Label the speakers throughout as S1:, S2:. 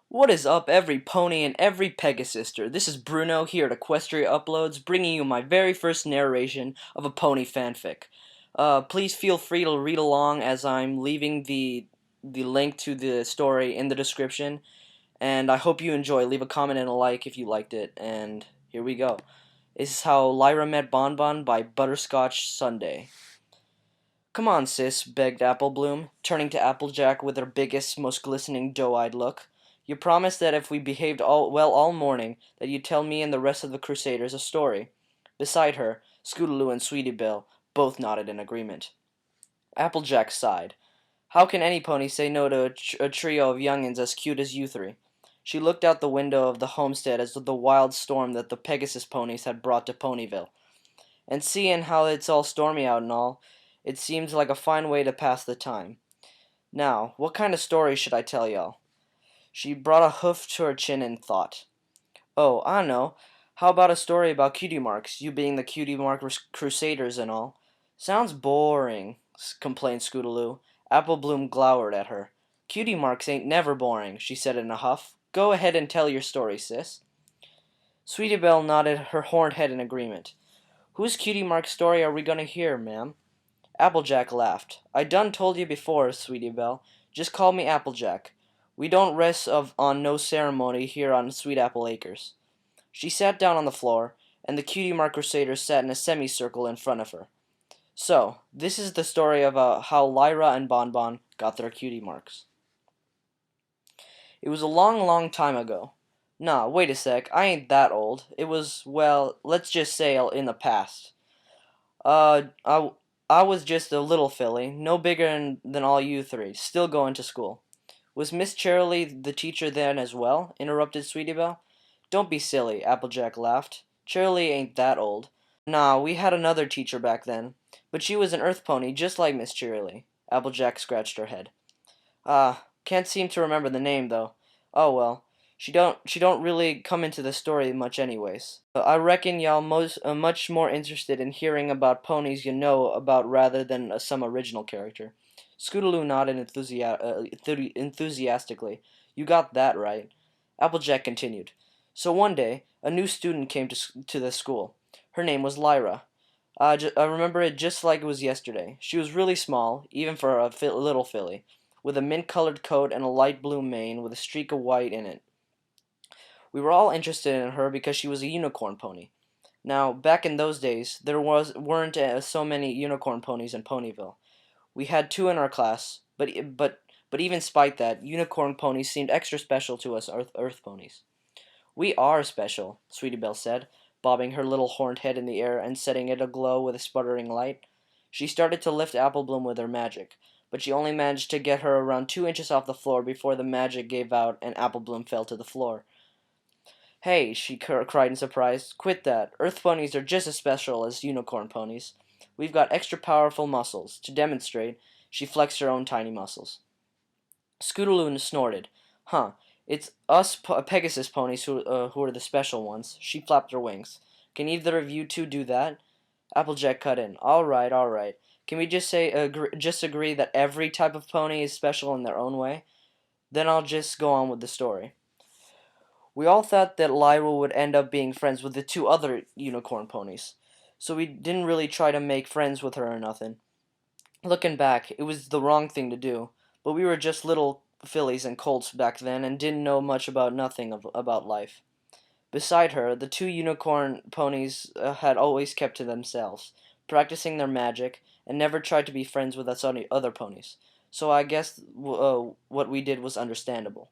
S1: What is up, every pony and every Pegasister? This is Bruno here at Equestria Uploads, bringing you my very first narration of a pony fanfic. Please feel free to read along as I'm leaving the link to the story in the description, and I hope you enjoy. Leave a comment and a like if you liked it, and here we go. This is How Lyra Met Bonbon by Butterscotch Sundae. Come on, sis, begged Applebloom, turning to Applejack with her biggest, most glistening, doe-eyed look. You promised that if we behaved all morning, that you'd tell me and the rest of the Crusaders a story. Beside her, Scootaloo and Sweetie Belle both nodded in agreement. Applejack sighed. How can any pony say no to a trio of young'uns as cute as you three? She looked out the window of the homestead as the wild storm that the Pegasus ponies had brought to Ponyville. And seeing how it's all stormy out and all, it seems like a fine way to pass the time. Now, what kind of story should I tell y'all? She brought a hoof to her chin and thought. Oh, I know. How about a story about cutie marks, you being the cutie mark crusaders and all? Sounds boring, complained Scootaloo. Applebloom glowered at her. Cutie marks ain't never boring, she said in a huff. Go ahead and tell your story, sis. Sweetie Belle nodded her horned head in agreement. Whose cutie mark story are we going to hear, ma'am? Applejack laughed. I done told you before, Sweetie Belle. Just call me Applejack. We don't rest on no ceremony here on Sweet Apple Acres. She sat down on the floor, and the cutie mark crusaders sat in a semicircle in front of her. So, this is the story of how Lyra and Bonbon got their cutie marks. It was a long, long time ago. Nah, wait a sec, I ain't that old. It was, well, let's just say in the past. Uh, I, I was just a little filly, no bigger than all you three, still going to school. Was Miss Cheerilee the teacher then as well? Interrupted Sweetie Belle. Don't be silly, Applejack laughed. Cheerilee ain't that old. Nah, we had another teacher back then, but she was an earth pony just like Miss Cheerilee. Applejack scratched her head. Can't seem to remember the name though. Oh well. She don't really come into the story much anyways. I reckon y'all much more interested in hearing about ponies you know about rather than some original character. Scootaloo nodded enthusiastically. You got that right. Applejack continued. So one day, a new student came to the school. Her name was Lyra. I remember it just like it was yesterday. She was really small, even for a little filly, with a mint-colored coat and a light blue mane with a streak of white in it. We were all interested in her because she was a unicorn pony. Now, back in those days, weren't so many unicorn ponies in Ponyville. We had two in our class, but even spite that, unicorn ponies seemed extra special to us Earth ponies. We are special, Sweetie Belle said, bobbing her little horned head in the air and setting it aglow with a sputtering light. She started to lift Applebloom with her magic, but she only managed to get her around 2 inches off the floor before the magic gave out and Applebloom fell to the floor. Hey, she cried in surprise. Quit that. Earth ponies are just as special as unicorn ponies. We've got extra powerful muscles. To demonstrate, she flexed her own tiny muscles. Scootaloo snorted. Huh. It's us Pegasus ponies who are the special ones. She flapped her wings. Can either of you two do that? Applejack cut in. All right, all right. Can we just agree that every type of pony is special in their own way? Then I'll just go on with the story. We all thought that Lyra would end up being friends with the two other unicorn ponies, so we didn't really try to make friends with her or nothing. Looking back, it was the wrong thing to do, but we were just little fillies and colts back then and didn't know much about nothing about life. Beside her, the two unicorn ponies had always kept to themselves, practicing their magic, and never tried to be friends with us other ponies, so I guess what we did was understandable.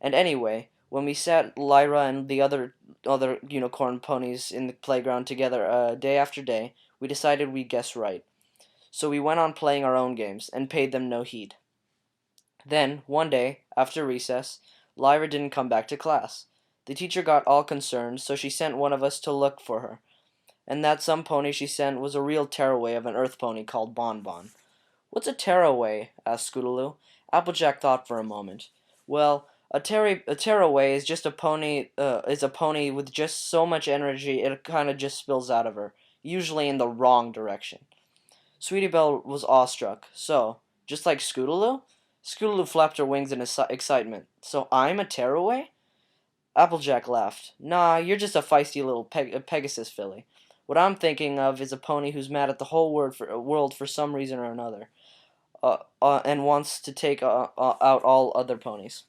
S1: And anyway, when we sat Lyra and the other unicorn ponies in the playground together day after day, we decided we'd guess right. So we went on playing our own games and paid them no heed. Then, one day, after recess, Lyra didn't come back to class. The teacher got all concerned, so she sent one of us to look for her. And that some pony she sent was a real tearaway of an earth pony called Bonbon. What's a tearaway? Asked Scootaloo. Applejack thought for a moment. Well, a tearaway is just a pony. Is a pony with just so much energy it kind of just spills out of her, usually in the wrong direction. Sweetie Belle was awestruck. So, just like Scootaloo? Scootaloo flapped her wings in excitement. So I'm a tearaway? Applejack laughed. Nah, you're just a feisty little Pegasus filly. What I'm thinking of is a pony who's mad at the whole world for some reason or another, and wants to take out all other ponies.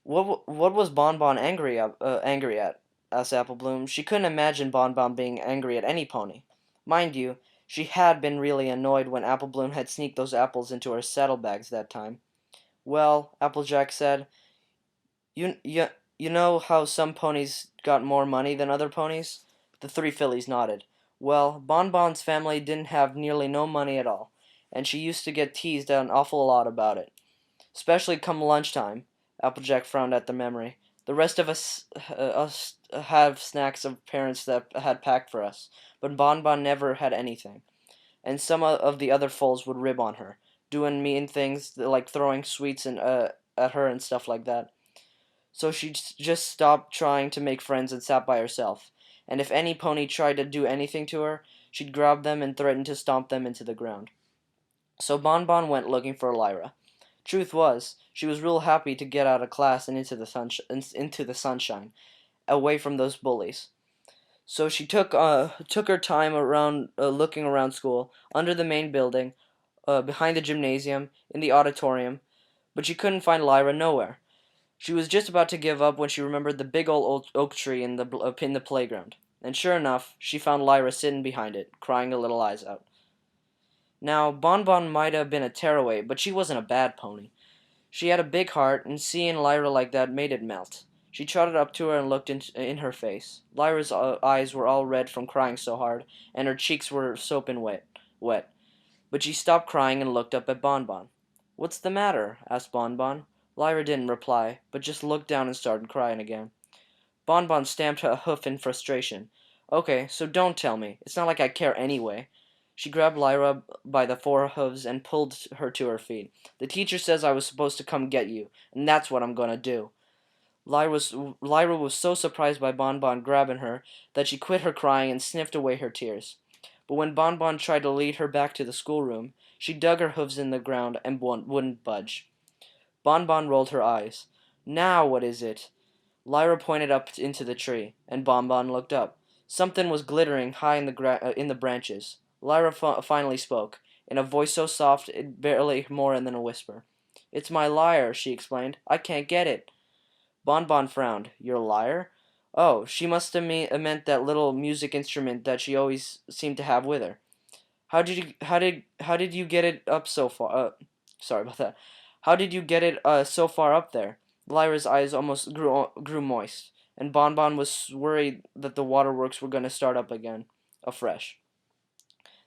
S1: What was Bon Bon angry at? Asked Apple Bloom. She couldn't imagine Bon Bon being angry at any pony. Mind you, she had been really annoyed when Apple Bloom had sneaked those apples into her saddlebags that time. Well, Applejack said, you, you, you know how some ponies got more money than other ponies? The three fillies nodded. Well, Bon Bon's family didn't have nearly no money at all, and she used to get teased an awful lot about it. Especially come lunchtime. Applejack frowned at the memory. The rest of us have snacks of parents that had packed for us, but Bon Bon never had anything. And some of the other foals would rib on her, doing mean things like throwing sweets at her and stuff like that. So she just stopped trying to make friends and sat by herself. And if any pony tried to do anything to her, she'd grab them and threaten to stomp them into the ground. So Bon Bon went looking for Lyra. Truth was, she was real happy to get out of class and into the sunshine, away from those bullies. So she took her time around looking around school, under the main building, behind the gymnasium, in the auditorium, but she couldn't find Lyra nowhere. She was just about to give up when she remembered the big old oak tree in the playground. And sure enough, she found Lyra sitting behind it, crying her little eyes out. Now, Bon Bon might have been a tearaway, but she wasn't a bad pony. She had a big heart, and seeing Lyra like that made it melt. She trotted up to her and looked in her face. Lyra's eyes were all red from crying so hard, and her cheeks were soaping wet. But she stopped crying and looked up at Bon Bon. "What's the matter?" asked Bon Bon. Lyra didn't reply, but just looked down and started crying again. Bon Bon stamped a hoof in frustration. "Okay, so don't tell me. It's not like I care anyway." She grabbed Lyra by the forehoofs and pulled her to her feet. "The teacher says I was supposed to come get you, and that's what I'm gonna do." Lyra was so surprised by Bon Bon grabbing her that she quit her crying and sniffed away her tears. But when Bon Bon tried to lead her back to the schoolroom, she dug her hooves in the ground and wouldn't budge. Bon Bon rolled her eyes. "Now what is it?" Lyra pointed up into the tree, and Bon Bon looked up. Something was glittering high in the branches. Lyra finally spoke, in a voice so soft it barely more than a whisper. "It's my lyre," she explained. "I can't get it." Bon Bon frowned. "Your lyre?" Oh, she must have meant that little music instrument that she always seemed to have with her. How did you get it up so far? Sorry about that. How did you get it so far up there?" Lyra's eyes almost grew moist, and Bon Bon was worried that the waterworks were going to start up again, afresh.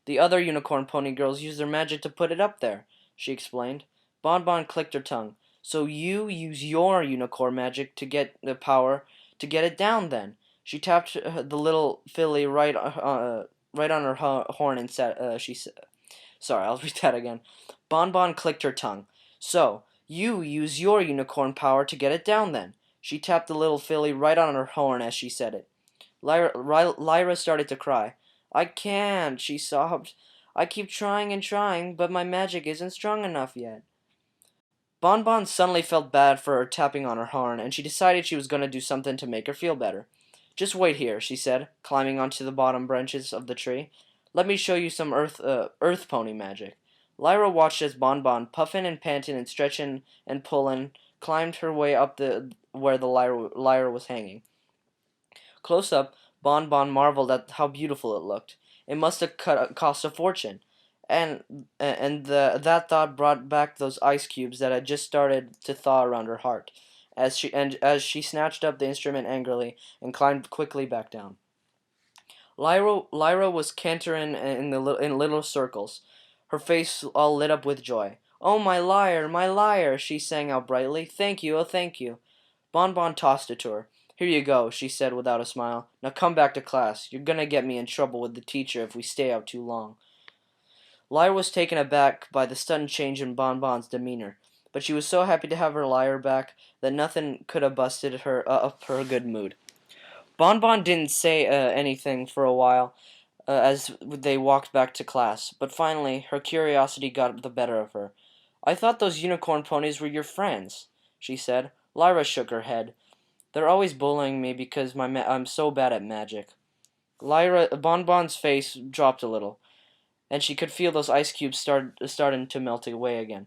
S1: "The other unicorn pony girls use their magic to put it up there," she explained. Bon Bon clicked her tongue. "So you use your unicorn magic to get the power to get it down, then?" She tapped the little filly right on her horn and said, "She said." Sorry, I'll read that again. Bon Bon clicked her tongue. "So, you use your unicorn power to get it down, then." She tapped the little filly right on her horn as she said it. Lyra started to cry. "I can't," she sobbed. "I keep trying and trying, but my magic isn't strong enough yet." Bon Bon suddenly felt bad for her tapping on her horn, and she decided she was going to do something to make her feel better. "Just wait here," she said, climbing onto the bottom branches of the tree. "Let me show you some earth pony magic." Lyra watched as Bon Bon, puffing and panting and stretching and pulling, climbed her way up where the lyre was hanging. Close up, Bon Bon marveled at how beautiful it looked. It must have cost a fortune. That thought brought back those ice cubes that had just started to thaw around her heart, as she snatched up the instrument angrily and climbed quickly back down. Lyra was cantering in little circles, her face all lit up with joy. "Oh, my lyre!" she sang out brightly. "Thank you, oh thank you." Bon Bon tossed it to her. "Here you go," she said without a smile. "Now come back to class. You're gonna get me in trouble with the teacher if we stay out too long." Lyra was taken aback by the sudden change in Bon Bon's demeanor, but she was so happy to have her lyre back that nothing could have busted her up her good mood. Bon Bon didn't say anything for a while as they walked back to class, but finally her curiosity got the better of her. I thought those unicorn ponies were your friends, she said. Lyra shook her head. They're always bullying me because I'm so bad at magic. Lyra Bonbon's face dropped a little, and she could feel those ice cubes starting to melt away again.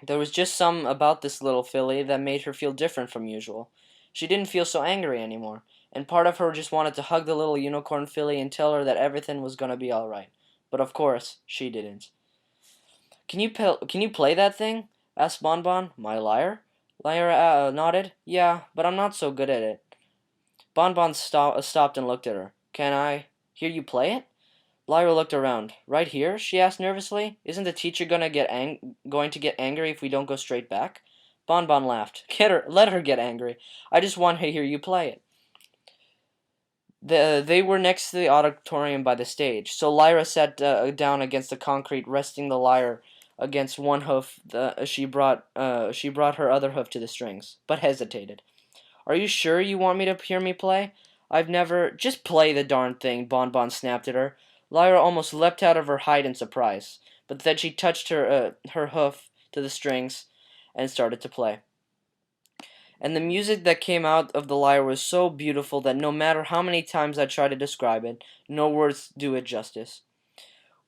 S1: There was just some about this little filly that made her feel different from usual. She didn't feel so angry anymore, and part of her just wanted to hug the little unicorn filly and tell her that everything was gonna be all right. But of course, she didn't. Can you play that thing?" asked Bonbon. "My lyre?" Lyra nodded. "Yeah, but I'm not so good at it." Bonbon stopped and looked at her. "Can I hear you play it?" Lyra looked around. "Right here?" she asked nervously. "Isn't the teacher going to get angry if we don't go straight back?" Bonbon laughed. Let her get angry. I just want to hear you play it." They were next to the auditorium by the stage, so Lyra sat down against the concrete, resting the lyre against one hoof. She brought her other hoof to the strings, but hesitated. "Are you sure you want me to hear me play? I've never—" "Just play the darn thing," Bonbon snapped at her. Lyra almost leapt out of her height in surprise, but then she touched her hoof to the strings and started to play. And the music that came out of the lyre was so beautiful that no matter how many times I try to describe it, no words do it justice.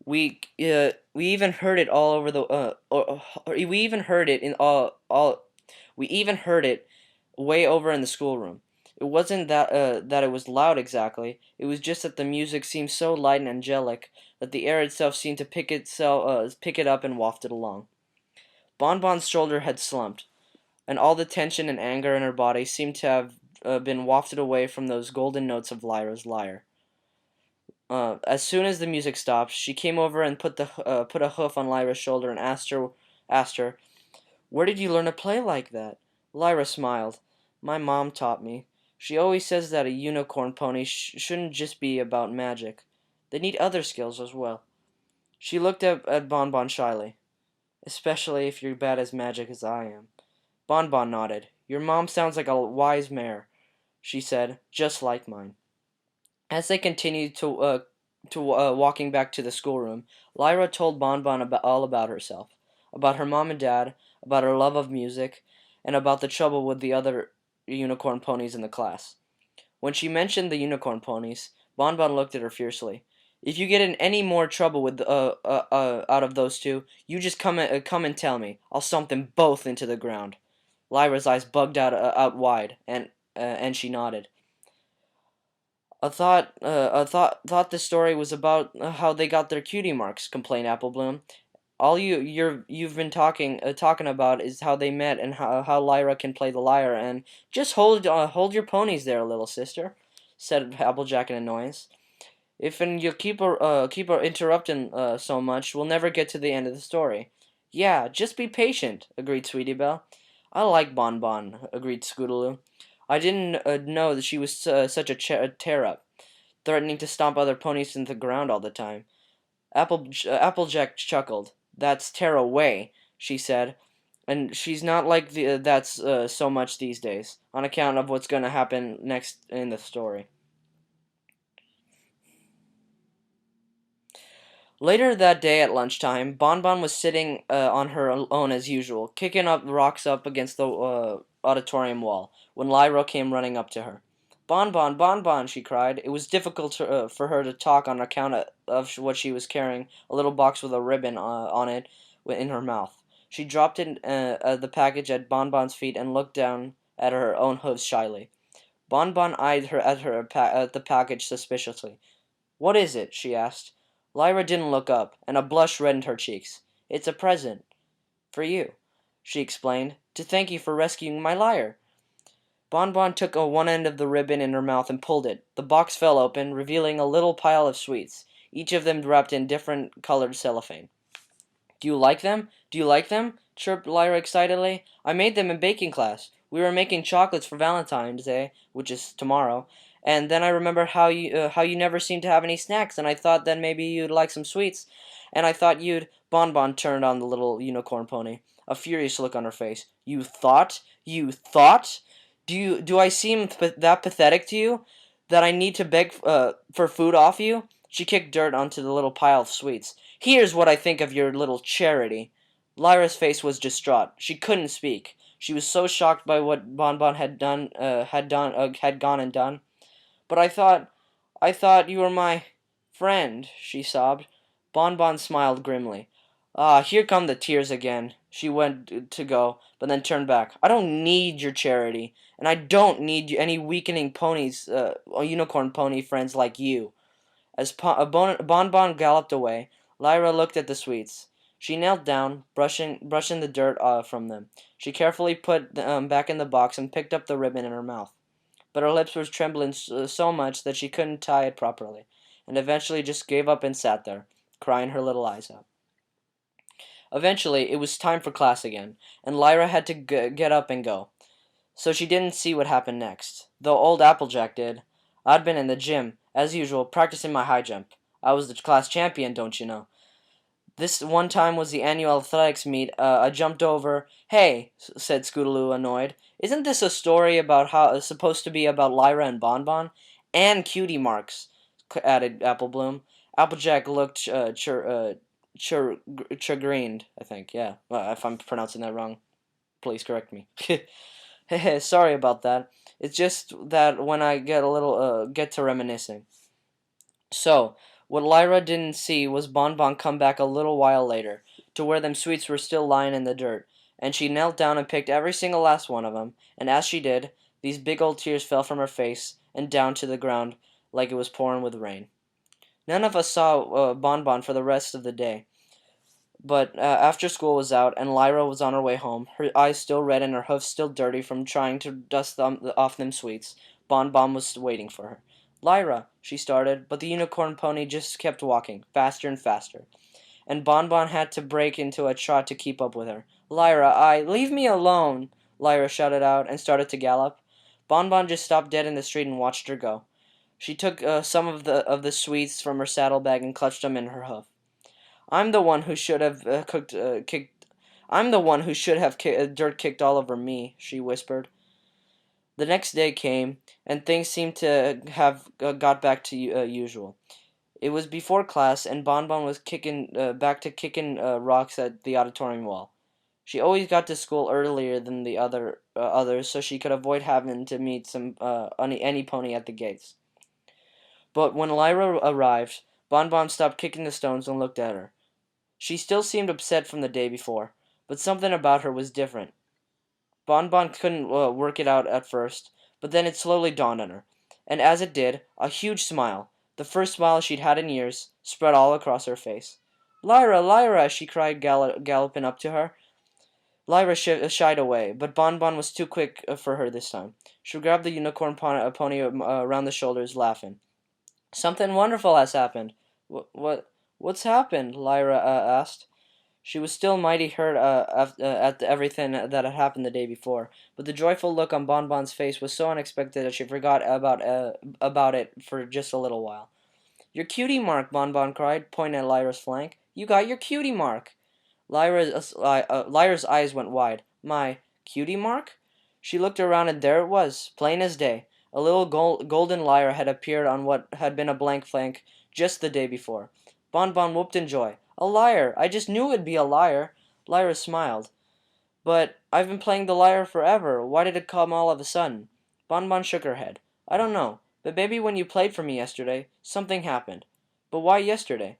S1: We even heard it all over the we even heard it in all we even heard it way over in the schoolroom. It wasn't that it was loud exactly. It was just that the music seemed so light and angelic that the air itself seemed to pick it up and waft it along. Bonbon's shoulder had slumped, and all the tension and anger in her body seemed to have been wafted away from those golden notes of Lyra's lyre. As soon as the music stopped, she came over and put a hoof on Lyra's shoulder and asked her, "Where did you learn to play like that?" Lyra smiled. "My mom taught me. She always says that a unicorn pony shouldn't just be about magic. They need other skills as well." She looked at Bonbon shyly. "Especially if you're bad as magic as I am." Bonbon nodded. "Your mom sounds like a wise mare," she said, "just like mine." As they continued walking back to the schoolroom, Lyra told Bonbon all about herself, about her mom and dad, about her love of music, and about the trouble with the other unicorn ponies in the class. When she mentioned the unicorn ponies, Bonbon looked at her fiercely. "If you get in any more trouble with out of those two, you just come and tell me. I'll stomp them both into the ground." Lyra's eyes bugged out wide, and she nodded. Thought the story was about how they got their cutie marks," complained Apple Bloom. "All you've been talking about is how they met and how Lyra can play the lyre and—" "Just hold your ponies there, little sister," said Applejack in annoyance. "If and you keep interrupting so much, we'll never get to the end of the story." "Yeah, just be patient," agreed Sweetie Belle. "I like Bonbon," agreed Scootaloo. "I didn't know that she was such a tear-up, threatening to stomp other ponies into the ground all the time." Applejack chuckled. "That's tear-away," she said, "and she's not like that's so much these days, on account of what's going to happen next in the story." Later that day at lunchtime, Bonbon was sitting on her own as usual, kicking up rocks up against the auditorium wall, when Lyra came running up to her. "Bonbon, Bonbon!" she cried. It was difficult for her to talk on account of what she was carrying, a little box with a ribbon on it in her mouth. She dropped the package at Bonbon's feet and looked down at her own hooves shyly. Bonbon eyed her at the package suspiciously. "What is it?" she asked. Lyra didn't look up, and a blush reddened her cheeks. "It's a present for you," she explained, "to thank you for rescuing my lyre." Bonbon took one end of the ribbon in her mouth and pulled it. The box fell open, revealing a little pile of sweets, each of them wrapped in different colored cellophane. "Do you like them? Do you like them?" chirped Lyra excitedly. "I made them in baking class. We were making chocolates for Valentine's Day, which is tomorrow, and then I remembered how you never seem to have any snacks, and I thought then maybe you'd like some sweets, and I thought you'd—" Bonbon turned on the little unicorn pony, a furious look on her face. "You thought? You thought? Do I seem that pathetic to you, that I need to beg for food off you?" She kicked dirt onto the little pile of sweets. "Here's what I think of your little charity." Lyra's face was distraught. She couldn't speak. She was so shocked by what Bonbon had gone and done. But I thought you were my friend, she sobbed. Bonbon smiled grimly. Ah, here come the tears again. She went to go, but then turned back. I don't need your charity, and I don't need any weakening ponies, or unicorn pony friends like you. As Bonbon galloped away, Lyra looked at the sweets. She knelt down, brushing the dirt from them. She carefully put them back in the box and picked up the ribbon in her mouth. But her lips were trembling so much that she couldn't tie it properly, and eventually just gave up and sat there, crying her little eyes out. Eventually, it was time for class again, and Lyra had to get up and go. So she didn't see what happened next, though old Applejack did. I'd been in the gym, as usual, practicing my high jump. I was the class champion, don't you know? This one time was the annual athletics meet. I jumped over. Hey, said Scootaloo, annoyed. Isn't this a story about how it's supposed to be about Lyra and Bonbon? And cutie marks, added Apple Bloom. Applejack looked chagrined, I think. Yeah, well, if I'm pronouncing that wrong, please correct me. Sorry about that. It's just that when I get to reminiscing. So, what Lyra didn't see was Bonbon come back a little while later, to where them sweets were still lying in the dirt, and she knelt down and picked every single last one of them, and as she did, these big old tears fell from her face and down to the ground like it was pouring with rain. None of us saw Bonbon for the rest of the day, but after school was out and Lyra was on her way home, her eyes still red and her hoofs still dirty from trying to dust off them sweets, Bonbon was waiting for her. Lyra, she started, but the unicorn pony just kept walking, faster and faster, and Bonbon had to break into a trot to keep up with her. Leave me alone, Lyra shouted out and started to gallop. Bonbon just stopped dead in the street and watched her go. She took some of the sweets from her saddlebag and clutched them in her hoof. I'm the one who should have kicked. I'm the one who should have dirt kicked all over me, she whispered. The next day came, and things seemed to have got back to usual. It was before class, and Bonbon was back to kicking rocks at the auditorium wall. She always got to school earlier than the others, so she could avoid having to meet any pony at the gates. But when Lyra arrived, Bonbon stopped kicking the stones and looked at her. She still seemed upset from the day before, but something about her was different. Bonbon couldn't work it out at first, but then it slowly dawned on her, and as it did, a huge smile, the first smile she'd had in years, spread all across her face. Lyra, Lyra, she cried, galloping up to her. Lyra shied away, but Bonbon was too quick for her this time. She grabbed the unicorn pony around the shoulders, laughing. Something wonderful has happened. What's happened? Lyra asked. She was still mighty hurt at everything that had happened the day before, but the joyful look on Bonbon's face was so unexpected that she forgot about it for just a little while. Your cutie mark, Bonbon cried, pointing at Lyra's flank. You got your cutie mark. Lyra's eyes went wide. My cutie mark? She looked around and there it was, plain as day. A little golden lyre had appeared on what had been a blank flank just the day before. Bonbon whooped in joy. A lyre! I just knew it'd be a lyre. Lyra smiled. But I've been playing the lyre forever. Why did it come all of a sudden? Bonbon shook her head. I don't know, but maybe when you played for me yesterday, something happened. But why yesterday?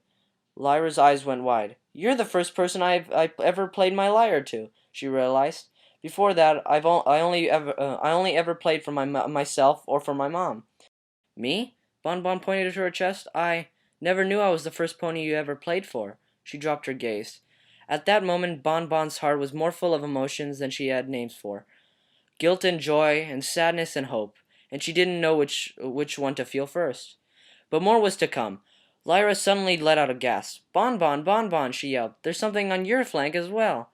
S1: Lyra's eyes went wide. You're the first person I ever played my lyre to, she realized. Before that, I only ever played for myself or for my mom. Me? Bonbon pointed to her chest. I never knew I was the first pony you ever played for. She dropped her gaze. At that moment, Bonbon's heart was more full of emotions than she had names for. Guilt and joy and sadness and hope, and she didn't know which one to feel first. But more was to come. Lyra suddenly let out a gasp. Bonbon, Bonbon, she yelled. There's something on your flank as well.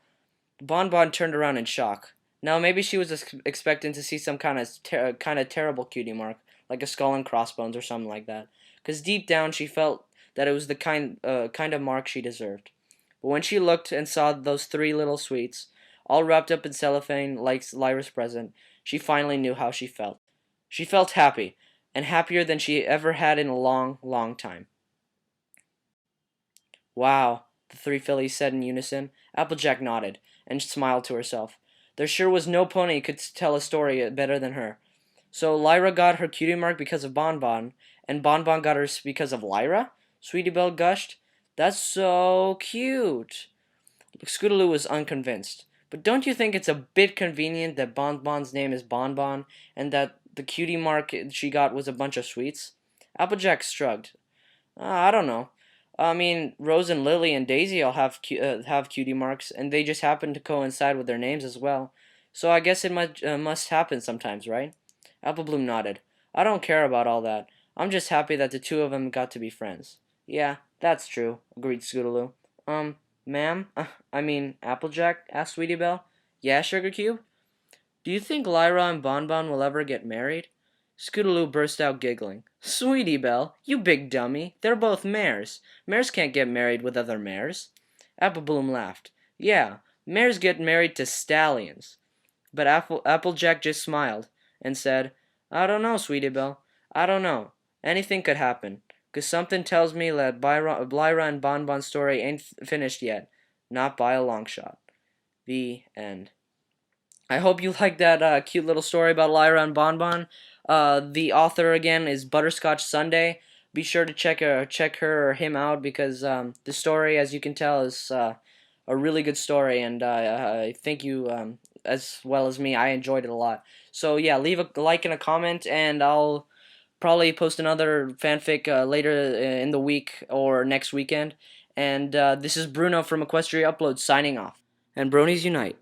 S1: Bonbon turned around in shock. Now maybe she was expecting to see some kind of terrible cutie mark, like a skull and crossbones or something like that. Because deep down she felt that it was the kind of mark she deserved. But when she looked and saw those three little sweets, all wrapped up in cellophane like Lyra's present, she finally knew how she felt. She felt happy, and happier than she ever had in a long, long time. Wow, the three fillies said in unison. Applejack nodded and smiled to herself. There sure was no pony could tell a story better than her. So Lyra got her cutie mark because of Bonbon, and Bonbon got hers because of Lyra? Sweetie Belle gushed. That's so cute. Scootaloo was unconvinced. But don't you think it's a bit convenient that Bonbon's name is Bonbon, and that the cutie mark she got was a bunch of sweets? Applejack shrugged. I don't know. I mean, Rose and Lily and Daisy all have cutie marks, and they just happen to coincide with their names as well. So I guess it must happen sometimes, right? Apple Bloom nodded. I don't care about all that. I'm just happy that the two of them got to be friends. Yeah, that's true, agreed Scootaloo. Ma'am? I mean, Applejack? Asked Sweetie Belle. Yeah, Sugar Cube? Do you think Lyra and Bonbon will ever get married? Scootaloo burst out giggling. Sweetie Belle, you big dummy. They're both mares. Mares can't get married with other mares. Apple Bloom laughed. Yeah, mares get married to stallions. But Applejack just smiled and said, I don't know, Sweetie Belle. I don't know. Anything could happen. 'Cause something tells me that Lyra and Bonbon's story ain't finished yet. Not by a long shot. The end. I hope you liked that cute little story about Lyra and Bonbon. The author again is Butterscotch Sunday. Be sure to check her or him out because the story, as you can tell, is a really good story, and I think you, as well as me, I enjoyed it a lot. So yeah, leave a like and a comment, and I'll probably post another fanfic later in the week or next weekend. And this is Bruno from Equestria Upload signing off. And Bronies Unite.